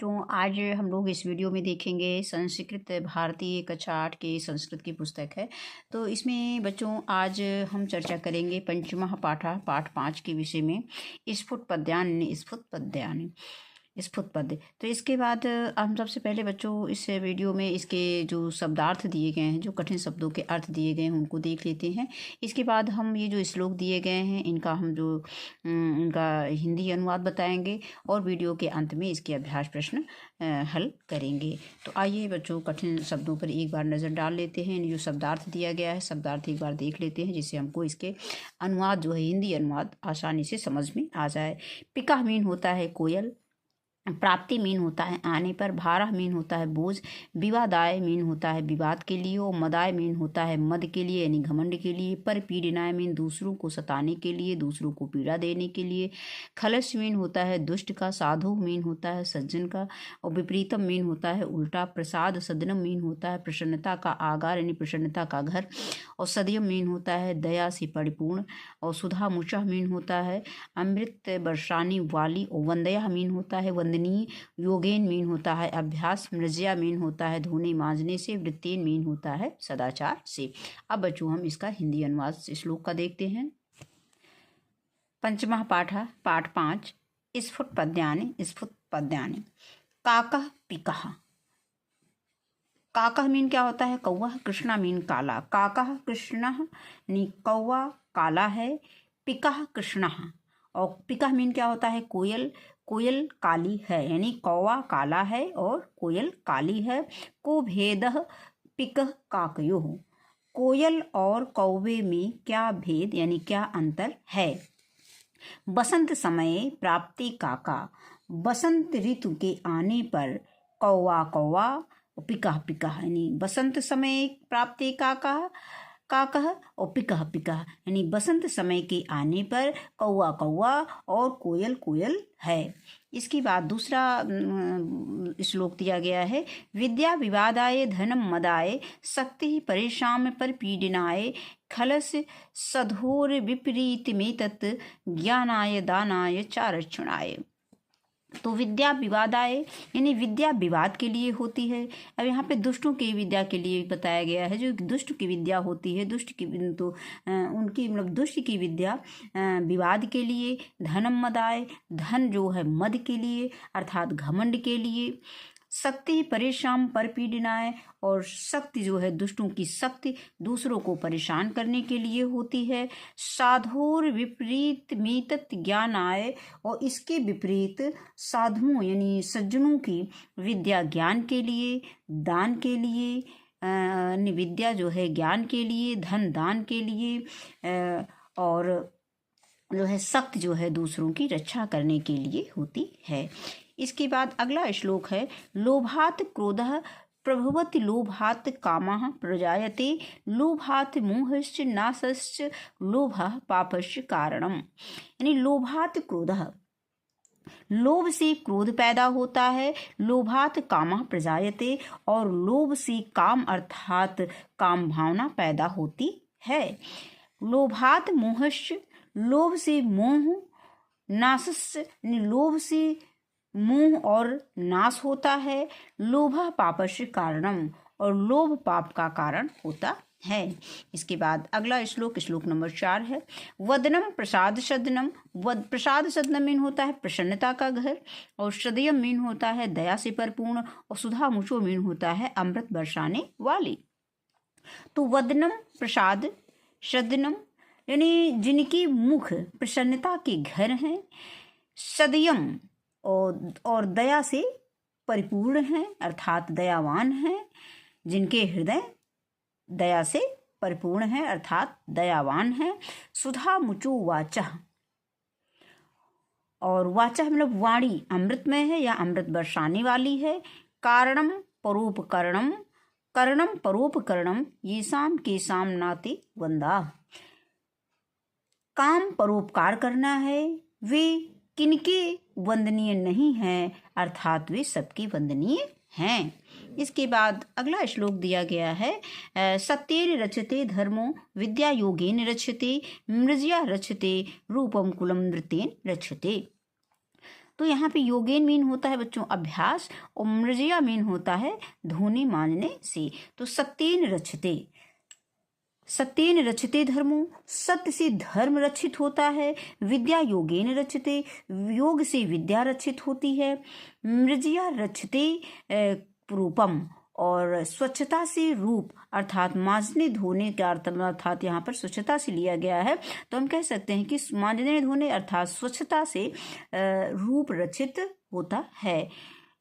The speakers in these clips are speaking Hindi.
बच्चों आज हम लोग इस वीडियो में देखेंगे संस्कृत भारतीय कक्षा 8 की संस्कृत की पुस्तक है। तो इसमें बच्चों आज हम चर्चा करेंगे पंचमः पाठः पाठ 5 के विषय में स्फुट पद्यानि स्फुट पद्यानि स्फुट पद्य। तो इसके बाद हम सबसे पहले बच्चों इस वीडियो में इसके जो शब्दार्थ दिए गए हैं, जो कठिन शब्दों के अर्थ दिए गए हैं उनको देख लेते हैं। इसके बाद हम ये जो श्लोक दिए गए हैं इनका हम जो इनका हिंदी अनुवाद बताएंगे और वीडियो के अंत में इसके अभ्यास प्रश्न हल करेंगे। तो आइए बच्चों कठिन शब्दों पर एक बार नज़र डाल लेते हैं। जो शब्दार्थ दिया गया है शब्दार्थ एक बार देख लेते हैं जिससे हमको इसके अनुवाद जो है हिंदी अनुवाद आसानी से समझ में आ जाए। पिका मीन होता है कोयल, प्राप्ति मीन होता है आने पर, भारह मीन होता है बोझ, विवादाय मीन होता है विवाद के लिए, और मदाय मीन होता है मद के लिए यानी घमंड के लिए, पर पीड़नाय मीन दूसरों को सताने के लिए, दूसरों को पीड़ा देने के लिए, खलस मीन होता है दुष्ट का, साधु मीन होता है सज्जन का, और विपरीतम मीन होता है उल्टा, प्रसाद सदनम मीन होता है प्रसन्नता का आगार यानी प्रसन्नता का घर, और सदयम मीन होता है दया से परिपूर्ण, और सुधा मुचा मीन होता है अमृत बरसाने वाली, और वंदया मीन होता है वंदनीय, योगेन मीन होता है अभ्यास, मृज्या मीन होता है धोने मांजने से, वृत्तेन मीन होता है सदाचार से। अब बच्चों हम इसका हिंदी अनुवाद श्लोक का देखते हैं। पंचमः पाठः पाठ 5 स्फुट पद्यानि। काकः पिकः। काकः मीन क्या होता है कौवा, कृष्णा मीन काला, काकः कृष्णः नी कौवा काला है, पिकः कृष्णः, और पिकः मीन क्या होता है कोयल, कोयल काली है यानी कौवा काला है और कोयल काली है। को भेदः पिकः काकयोः, कोयल और कौवे में क्या भेद यानी क्या अंतर है। बसंत समय प्राप्ति काका, बसंत ऋतु के आने पर कौवा कौवा, पिकः पिकः यानी बसंत समय प्राप्ति काका काकः, और पिकः पिकः यानी बसंत समय के आने पर कौवा कौवा और कोयल कोयल है। इसके बाद दूसरा श्लोक दिया गया है। विद्या विवादाय धनम मदाय, शक्ति परेशान पर पीड़नाय, खलस सधोर विपरीत में तत्, ज्ञानाय दानाय चारक्षणाय। तो विद्या विवादाय यानी विद्या विवाद के लिए होती है। अब यहाँ पे दुष्टों की विद्या के लिए बताया गया है। जो दुष्ट की विद्या होती है दुष्ट की तो उनकी मतलब दुष्ट की विद्या विवाद के लिए, धनम मदाय धन जो है मद के लिए अर्थात घमंड के लिए, शक्ति परेशान पर पीड़नाय और शक्ति जो है दुष्टों की शक्ति दूसरों को परेशान करने के लिए होती है। साधुर विपरीत मीतत ज्ञान आए, और इसके विपरीत साधुओं यानी सज्जनों की विद्या ज्ञान के लिए, दान के लिए, विद्या जो है ज्ञान के लिए, धन दान के लिए, और जो है शक्ति जो है दूसरों की रक्षा करने के लिए होती है। इसके बाद अगला श्लोक है। लोभात क्रोधः प्रभवति, लोभात कामः प्रजायते, लोभात मोहश्च नाशश्च, लोभः पापस्य कारणम। यानी लोभात क्रोधः, लोभ से क्रोध पैदा होता है, लोभात कामः प्रजायते और लोभ से काम अर्थात काम भावना पैदा होती है। लोभात मोहश्च, लोभ से मोह, नाशश्च लोभ से मोह और नाश होता है, लोभ पापस्य कारणम और लोभ पाप का कारण होता है। इसके बाद अगला श्लोक श्लोक नंबर 4 है। वदनम प्रसाद सदनम, प्रसाद सदनम मीन होता है प्रसन्नता का घर, और सदयम मीन होता है दया से परिपूर्ण, और सुधा मुचो मीन होता है अमृत बरसाने वाली। तो वदनम प्रसाद सदनम यानी जिनकी मुख प्रसन्नता के घर हैं, सदयम और दया से परिपूर्ण हैं अर्थात दयावान हैं, जिनके हृदय दया से परिपूर्ण है अर्थात दयावान है। सुधा मुचो वाचः, और वाचः मतलब वाणी अमृतमय है या अमृत बरसाने वाली है। कारणम परोपकरणम, करणम परोपकरणम, ये शाम के साम नाते वंदा। काम परोपकार करना है, वे किनके वंदनीय नहीं हैं अर्थात वे सबके वंदनीय हैं। इसके बाद अगला श्लोक दिया गया है। सत्येन रचते धर्मो, विद्या योगेन रचते, मृज्या रचते, रूपम कुलम नृत्येन रचते। तो यहाँ पे योगेन मीन होता है बच्चों अभ्यास, और मृजया मीन होता है धोने मांजने से। तो सत्येन रचते, सत्येन रचते धर्मो, सत्य से धर्म रक्षित होता है। विद्या योगेन रचते, योग से विद्या रक्षित होती है। मृजया रचते रूपम, और स्वच्छता से रूप अर्थात मांजने धोने का अर्थ अर्थात यहाँ पर स्वच्छता से लिया गया है। तो हम कह सकते हैं कि मांजने धोने अर्थात स्वच्छता से रूप रचित होता है।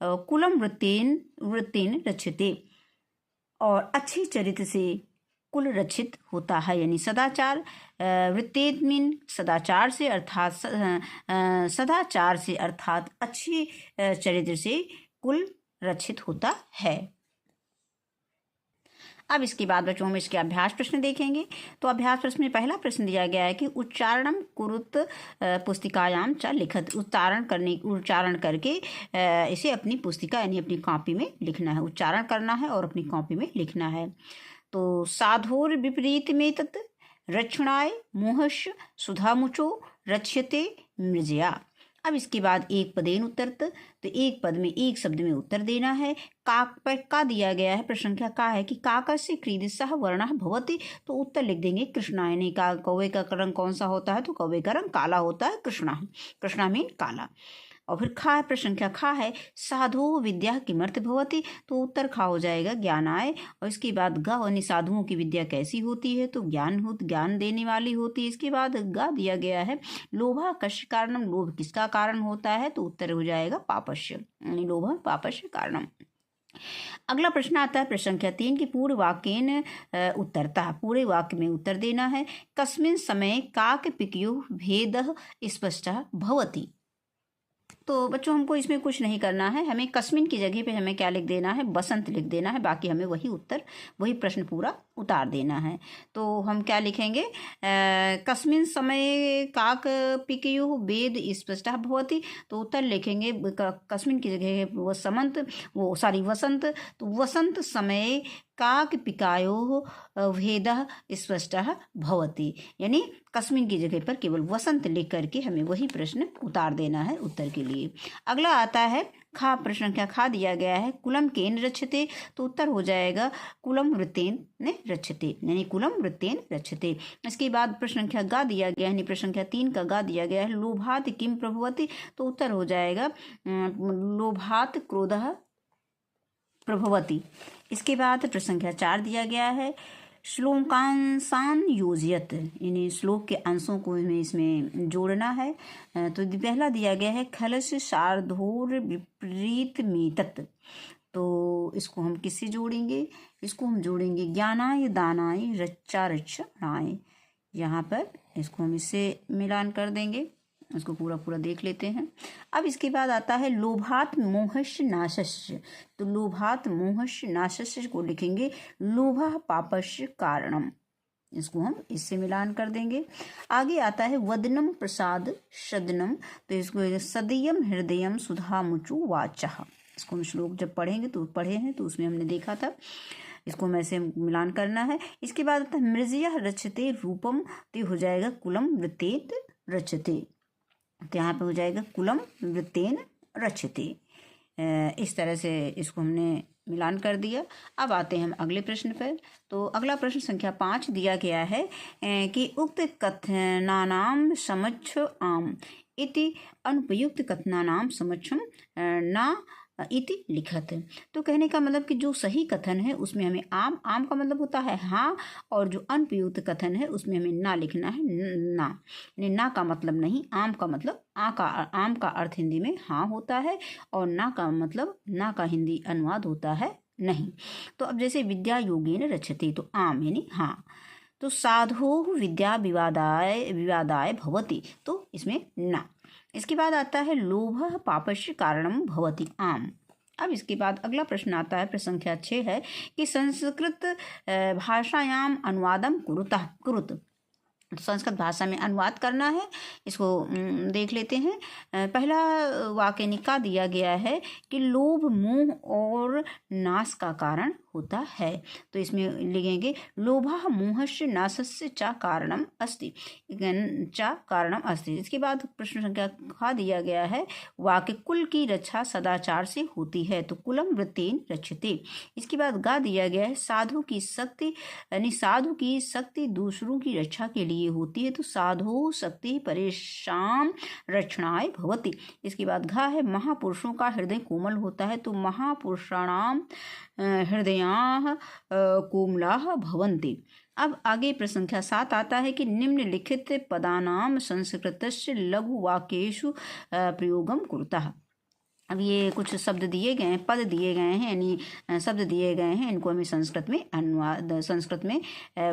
कुलम वृत्तेन वृत्तेन रचते, और अच्छे चरित्र से कुल रचित होता है, यानी सदाचार। वृत्तेन मीन सदाचार से अर्थात सदाचार से अर्थात अच्छे चरित्र से कुल रचित होता है। अब इसके बाद बच्चों हम इसके अभ्यास प्रश्न देखेंगे। तो अभ्यास प्रश्न में पहला प्रश्न दिया गया है कि उच्चारणम कुरुत पुस्तिकायाम च लिखत, उच्चारण करके इसे अपनी पुस्तिका यानी अपनी कॉपी में लिखना है। उच्चारण करना है और अपनी कॉपी में लिखना है। तो साधोर विपरीत में तत् रक्षणाय मोहश सुधामुचो रक्ष्यते मृजया। अब इसके बाद एक पदेन उत्तरत, तो एक पद में एक शब्द में उत्तर देना है। काक पर का दिया गया है, प्रश्न संख्या का है कि काका से क्रीदसः वर्णः भवति, तो उत्तर लिख देंगे कृष्णायनी। का कौवे का रंग कौन सा होता है, तो कौवे का रंग काला होता है, कृष्णा, कृष्णा मीन काला। और फिर खा है, प्रश्न संख्या खा है साधु विद्या किमर्थ भवति, तो उत्तर खा हो जाएगा ज्ञानाय। और इसके बाद ग यानी साधुओं की विद्या कैसी होती है, तो ज्ञान देने वाली होती है। इसके बाद गा दिया गया है लोभा कस्य कारणम, लोभ किसका कारण होता है, तो उत्तर हो जाएगा पापस्य, यानी लोभा पापस्य कारणम। अगला प्रश्न आता है प्रश्न संख्या 3 की पूर्ण वाक्येन उत्तरता, पूरे वाक्य में उत्तर देना है। कस्मिन् समय काक पिकयो भेदः स्पष्टः भवति। तो बच्चों हमको इसमें कुछ नहीं करना है, हमें कस्मिन की जगह पे हमें क्या लिख देना है, बसंत लिख देना है। बाकी हमें वही उत्तर, वही प्रश्न पूरा उतार देना है। तो हम क्या लिखेंगे, कस्मिन समय काक पिकयुः वेद स्पष्टः भवति, तो उत्तर लिखेंगे कस्मिन की जगह वसंत, तो वसंत समय काक पिकायोः भेदः स्पष्टः भवति, यानी कस्मिन की जगह पर केवल वसंत लिख करके हमें वही प्रश्न उतार देना है उत्तर के लिए। अगला आता है खा, प्रश्न संख्या खा दिया गया है कुलम केन रच्यते, तो उत्तर हो जाएगा कुलम वृत्तेन ने रच्यते, यानी कुलम वृत्तेन रच्यते। इसके बाद प्रश्न संख्या गा दिया गया है, प्रश्न संख्या 3 का गा दिया गया है लोभात किम प्रभवति, तो उत्तर हो जाएगा लोभात क्रोधः प्रभवति। इसके बाद प्रश्न संख्या 4 दिया गया है श्लोकांशान योजयत, यानी श्लोक के अंशों को हमें इसमें जोड़ना है। तो पहला दिया गया है खलश शार्धोर विपरीत मेतत, तो इसको हम किससे जोड़ेंगे, इसको हम जोड़ेंगे ज्ञानाय दानाय रच्चा रक्षणाय। यहाँ पर इसको हम इससे मिलान कर देंगे, इसको पूरा पूरा देख लेते हैं। अब इसके बाद आता है लोभात मोहस्य नाशस्य, तो लोभात मोहस्य नाशस्य को लिखेंगे लोभः पापस्य कारणम, इसको हम इससे मिलान कर देंगे। आगे आता है वदनम प्रसाद सदनम, तो इसको सदयम हृदयम सुधामुचु वाचः, इसको हम श्लोक जब पढ़ेंगे तो पढ़े हैं तो उसमें हमने देखा था, इसको हम ऐसे मिलान करना है। इसके बाद आता है मृजया रचते रूपम, तो हो जाएगा कुलम वृत्तेन रचते, तो यहाँ पे हो जाएगा कुलम वृत्तेन रचते। इस तरह से इसको हमने मिलान कर दिया। अब आते हैं हम अगले प्रश्न पर। तो अगला प्रश्न संख्या 5 दिया गया है कि उक्त कथनानाम समक्ष आम इति अनुपयुक्त कथनानाम समक्षम ना इति लिखत, तो कहने का मतलब कि जो सही कथन है उसमें हमें आम का मतलब होता है हाँ, और जो अनुपयुक्त कथन है उसमें हमें ना लिखना है ना, यानी ना का मतलब नहीं, आम का मतलब आम का अर्थ हिंदी में हाँ होता है, और ना का मतलब ना का हिंदी अनुवाद होता है नहीं। तो अब जैसे विद्या योगेन रचते, तो आम यानी हाँ, तो साधो विद्या विवादाय भवति, तो इसमें ना। इसके बाद आता है लोभः पापस्य कारणम भवति, आम। अब इसके बाद अगला प्रश्न आता है, प्रश्न संख्या 6 है कि संस्कृत भाषायाम अनुवादम कुरुत, संस्कृत भाषा में अनुवाद करना है, इसको देख लेते हैं। पहला वाक्य निका दिया गया है कि लोभ मोह और नाश का कारण होता है। तो इसमें लिखेंगे लोभः मोहस्य नाशस्य च कारणम अस्ति, च कारणम अस्ति। इसके बाद प्रश्न संख्या ख दिया गया है वाक्य कुल की रक्षा सदाचार से होती है, तो कुलम वृत्तेन रक्षते। इसके बाद गा दिया गया है साधु की शक्ति, यानी साधु की शक्ति दूसरों की रक्षा के लिए होती है, तो साधु शक्ति परेशान रक्षणाय भवति। इसके बाद घा है महापुरुषों का हृदय कोमल होता है, तो महापुरुषाणाम हृदयाः कोमलाः भवन्ति। अब आगे प्रश्न संख्या 7 आता है कि निम्नलिखित पदानाम संस्कृतस्य लघु वाक्येषु प्रयोगम कुरुतः। अब ये कुछ शब्द दिए गए हैं, पद दिए गए हैं, यानी शब्द दिए गए हैं, इनको हमें संस्कृत में अनुवाद, संस्कृत में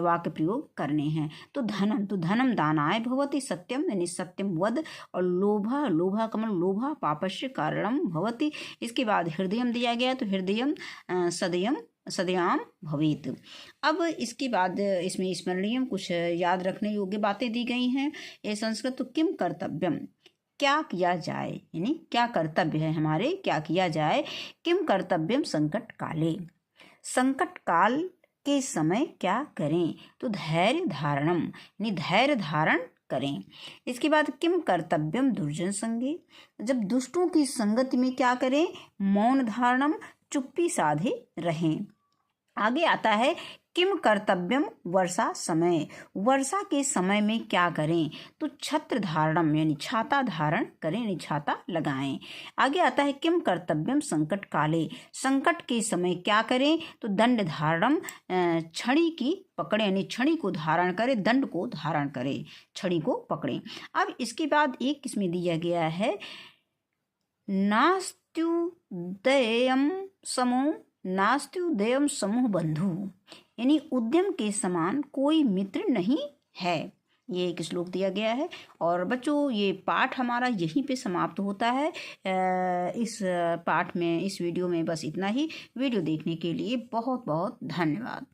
वाक्य प्रयोग करने हैं। तो धनम दानाय भवति, सत्यम यानी सत्यम वद, और लोभा कमल लोभा पापस्य कारणम भवति। इसके बाद हृदयम दिया गया, तो हृदयम सदयाम भवेत। अब इसके बाद इसमें स्मरणीय कुछ याद रखने योग्य बातें दी गई हैं। ये संस्कृत तो किम कर्तव्यम, क्या किया जाए, यानी क्या कर्तव्य है हमारे, क्या किया जाए। किम कर्तव्यम संकट काले, संकट काल के समय क्या करें, तो धैर्य धारणम यानी धैर्य धारण करें। इसके बाद किम कर्तव्यम दुर्जन संगे, जब दुष्टों की संगति में क्या करें, मौन धारणम चुप्पी साधे रहें। आगे आता है किम कर्तव्यम वर्षा समय, वर्षा के समय में क्या करें, तो छत्र धारणम यानी छाता धारण करें, यानी छाता लगाएं। आगे आता है किम कर्तव्यम संकट काले, संकट के समय क्या करें, तो दंड धारणम छड़ी की पकड़े, यानी छड़ी को धारण करें, दंड को धारण करें, छड़ी को पकड़ें। अब इसके बाद एक इसमें दिया गया है नास्त्युदयम समूह बंधु, यानी उद्यम के समान कोई मित्र नहीं है। ये एक श्लोक दिया गया है। और बच्चों ये पाठ हमारा यहीं पे समाप्त होता है। इस पाठ में, इस वीडियो में बस इतना ही। वीडियो देखने के लिए बहुत बहुत धन्यवाद।